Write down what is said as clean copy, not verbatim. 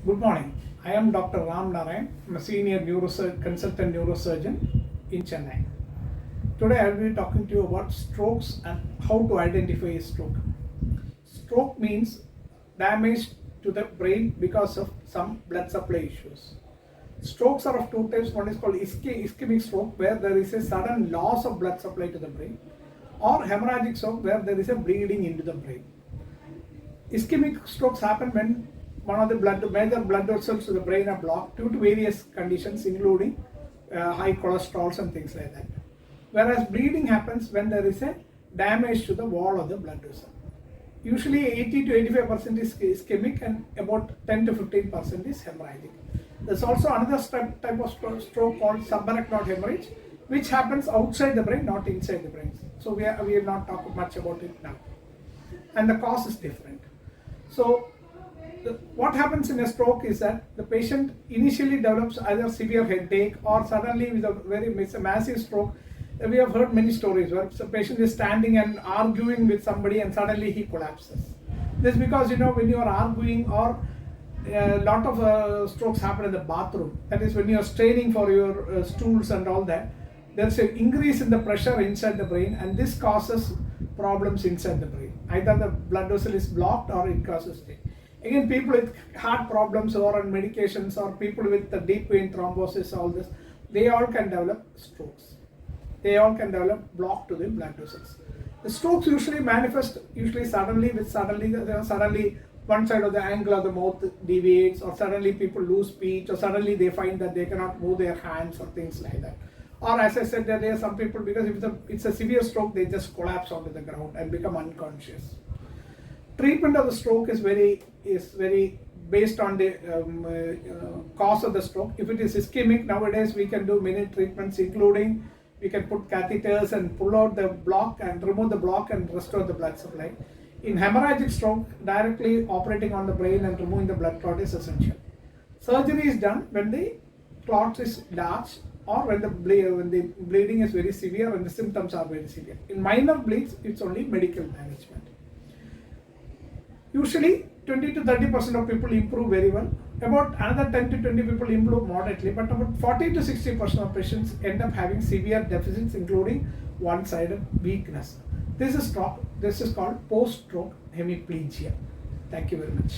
Good morning. I am Dr. Ram Narayan. I'm a senior consultant neurosurgeon in Chennai. Today I will be talking to you about strokes and how to identify a stroke. Stroke means damage to the brain because of some blood supply issues. Strokes are of two types. One is called ischemic stroke, where there is a sudden loss of blood supply to the brain, or hemorrhagic stroke, where there is a bleeding into the brain. Ischemic strokes happen when one of the major blood vessels to the brain are blocked due to various conditions, including high cholesterol and things like that. Whereas bleeding happens when there is a damage to the wall of the blood vessel. Usually 80 to 85% is ischemic and about 10 to 15% is hemorrhagic. There's also another type of stroke called subarachnoid hemorrhage, which happens outside the brain, not inside the brain. So we will not talk much about it now. And the cause is different. So what happens in a stroke is that the patient initially develops either severe headache or suddenly with a massive stroke. We have heard many stories where the patient is standing and arguing with somebody and suddenly he collapses. This is because when you are arguing, or a lot of strokes happen in the bathroom. That is when you are straining for your stools and all that. There's an increase in the pressure inside the brain, and this causes problems inside the brain. Either the blood vessel is blocked or it causes pain. Again, people with heart problems or on medications, or people with the deep vein thrombosis, all this, they all can develop strokes. They all can develop block to the blood vessels. The strokes usually manifest suddenly one side of the angle of the mouth deviates, or suddenly people lose speech, or suddenly they find that they cannot move their hands or things like that. Or as I said, there are some people, because if it's a severe stroke, they just collapse onto the ground and become unconscious. Treatment of the stroke is very based on the cause of the stroke. If it is ischemic, nowadays we can do many treatments, including we can put catheters and pull out the block and remove the block and restore the blood supply. In hemorrhagic stroke, directly operating on the brain and removing the blood clot is essential. Surgery is done when the clot is large, or when the bleeding is very severe and the symptoms are very severe. In minor bleeds, it's only medical management. Usually 20 to 30% of people improve very well. About another 10 to 20 people improve moderately, but about 40 to 60% of patients end up having severe deficits, including one-sided weakness. This is called post-stroke hemiplegia. Thank you very much.